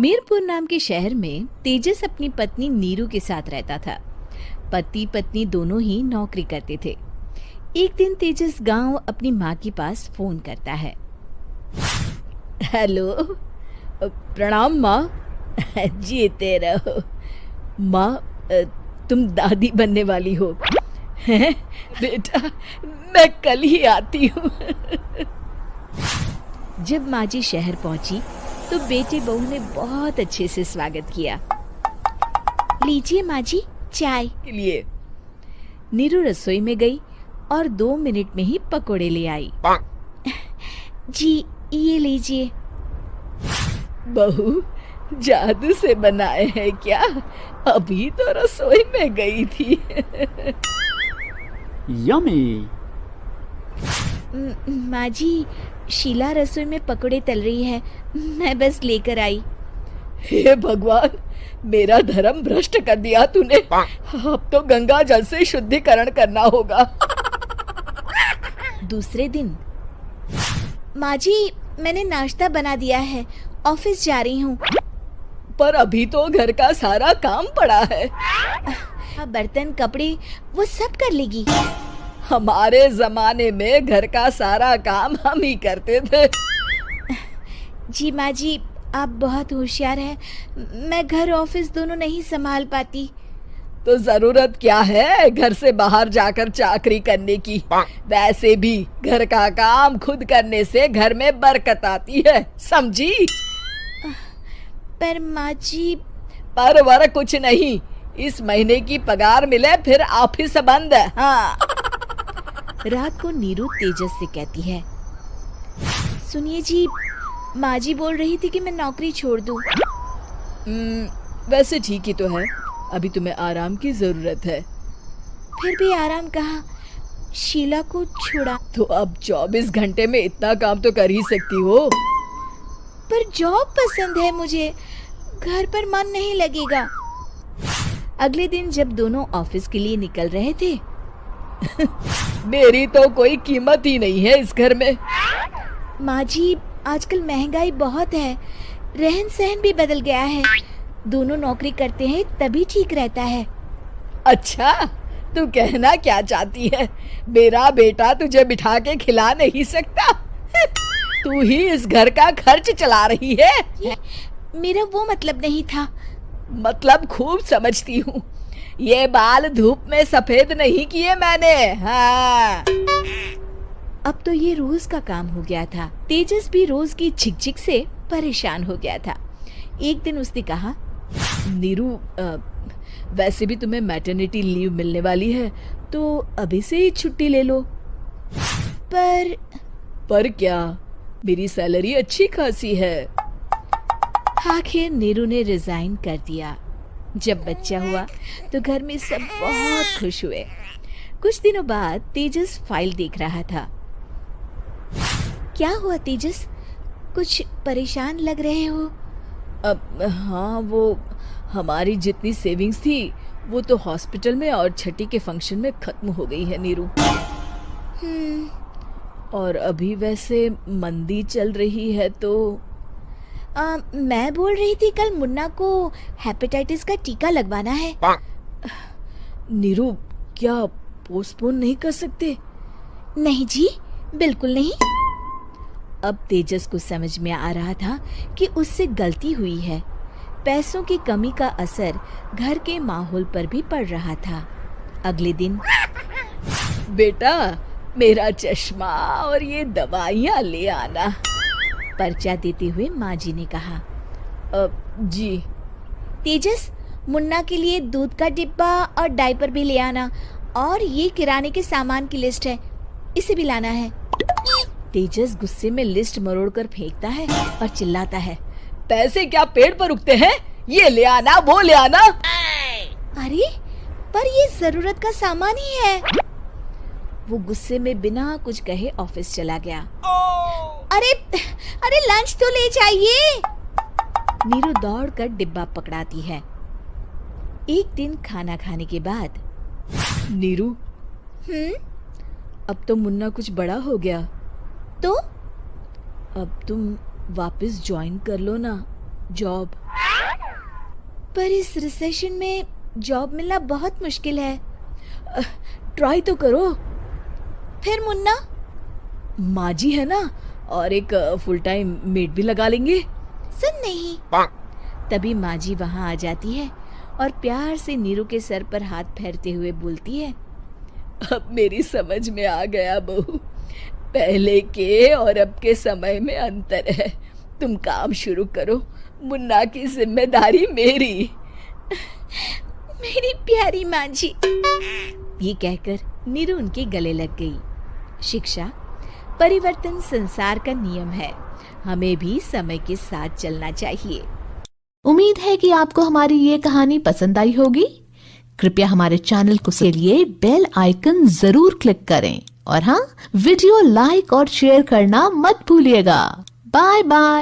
मीरपुर नाम के शहर में तेजस अपनी पत्नी नीरू के साथ रहता था। पति पत्नी दोनों ही नौकरी करते थे। एक दिन तेजस गांव अपनी माँ के पास फोन करता है। हेलो, प्रणाम माँ। जीते रहो माँ, तुम दादी बनने वाली हो। हैं बेटा, मैं कल ही आती हूँ। जब माँ जी शहर पहुंची तो बेटे बहू ने बहुत अच्छे से स्वागत किया। लीजिए माँ जी, चाय के लिए। नीरू रसोई में गई और 2 मिनट में ही पकोड़े ले आई। जी ये लीजिए। बहू, जादू से बनाए हैं क्या? अभी तो रसोई में गई थी। यम्मी। माँ जी, शीला रसोई में पकोड़े तल रही है, मैं बस लेकर आई। हे भगवान, मेरा धर्म भ्रष्ट कर दिया तूने। अब तो गंगा जल से शुद्धिकरण करना होगा। दूसरे दिन, माँ जी मैंने नाश्ता बना दिया है, ऑफिस जा रही हूँ। पर अभी तो घर का सारा काम पड़ा है। बर्तन कपड़े वो सब कर लेगी। हमारे जमाने में घर का सारा काम हम ही करते थे। जी माँ जी, आप बहुत होशियार हैं, मैं घर ऑफिस दोनों नहीं संभाल पाती। तो जरूरत क्या है घर से बाहर जाकर चाकरी करने की? वैसे भी घर का काम खुद करने से घर में बरकत आती है, समझी? पर माँ जी। पर वर कुछ नहीं, इस महीने की पगार मिले फिर ऑफिस बंद है। हाँ। रात को नीरू तेजस से कहती है, सुनिए जी, माँ जी बोल रही थी कि मैं नौकरी छोड़ दूं। वैसे ठीक ही तो है, अभी तुम्हें आराम की जरूरत है। फिर भी आराम कहाँ, शीला को छोड़ा तो अब 24 घंटे में इतना काम तो कर ही सकती हो। पर जॉब पसंद है मुझे, घर पर मन नहीं लगेगा। अगले दिन जब दोनों ऑफिस के लिए निकल रहे थे, मेरी तो कोई कीमत ही नहीं है इस घर में। माँ जी, आजकल महंगाई बहुत है, रहन सहन भी बदल गया है, दोनों नौकरी करते हैं तभी ठीक रहता है। अच्छा, तू कहना क्या चाहती है? मेरा बेटा तुझे बिठा के खिला नहीं सकता? तू ही इस घर का खर्च चला रही है। मेरा वो मतलब नहीं था। मतलब खूब समझती हूँ, ये बाल धूप में सफेद नहीं किए मैंने। हाँ। अब तो ये रोज का काम हो गया था। तेजस भी रोज की झिकझिक से परेशान हो गया था। एक दिन उसने कहा, नीरू, वैसे भी तुम्हें मैटरनिटी लीव मिलने वाली है, तो अभी से ही छुट्टी ले लो। पर क्या, मेरी सैलरी अच्छी खासी है। आखिर नीरू ने रिजाइन कर दिया। जब बच्चा हुआ तो घर में सब बहुत खुश हुए। कुछ दिनों बाद तेजस फाइल देख रहा था। क्या हुआ तेजस, कुछ परेशान लग रहे हो? हाँ, वो हमारी जितनी सेविंग्स थी वो तो हॉस्पिटल में और छठी के फंक्शन में खत्म हो गई है नीरू। और अभी वैसे मंदी चल रही है तो मैं बोल रही थी कल मुन्ना को हेपेटाइटिस का टीका लगवाना है। नीरू, क्या पोस्टपोन नहीं कर सकते? नहीं जी, बिल्कुल नहीं। अब तेजस को समझ में आ रहा था कि उससे गलती हुई है। पैसों की कमी का असर घर के माहौल पर भी पड़ रहा था। अगले दिन, बेटा मेरा चश्मा और ये दवाइयाँ ले आना, पर्चा देते हुए माँ जी ने कहा। जी। तेजस, मुन्ना के लिए दूध का डिब्बा और डायपर भी ले आना, और ये किराने के सामान की लिस्ट है, इसे भी लाना है। तेजस गुस्से में लिस्ट मरोड़कर फेंकता है और चिल्लाता है, पैसे क्या पेड़ पर उगते हैं? ये ले आना, वो ले आना। अरे पर ये जरूरत का सामान ही है। वो गुस्से में बिना कुछ कहे ऑफिस चला गया। अरे लंच तो ले जाइए। नीरू दौड़कर डिब्बा पकड़ाती है। एक दिन खाना खाने के बाद, नीरू, अब तो मुन्ना कुछ बड़ा हो गया, तो अब तुम वापस ज्वाइन कर लो ना जॉब। पर इस रिसेशन में जॉब मिलना बहुत मुश्किल है। ट्राई तो करो। फिर मुन्ना? माँ जी है ना, और एक फुल टाइम मेड भी लगा लेंगे। सुन नहीं। तभी माँ जी वहाँ आ जाती है और प्यार से नीरू के सर पर हाथ फेरते हुए बोलती है, अब मेरी समझ में आ गया बहू, पहले के और अब के समय में अंतर है। तुम काम शुरू करो, मुन्ना की जिम्मेदारी मेरी। मेरी प्यारी माँ जी। ये कहकर नीरू उनके गले लग गई। शिक्षा, परिवर्तन संसार का नियम है, हमें भी समय के साथ चलना चाहिए। उम्मीद है कि आपको हमारी ये कहानी पसंद आई होगी। कृपया हमारे चैनल को के लिए बेल आइकन जरूर क्लिक करें और हाँ, वीडियो लाइक और शेयर करना मत भूलिएगा। Bye bye.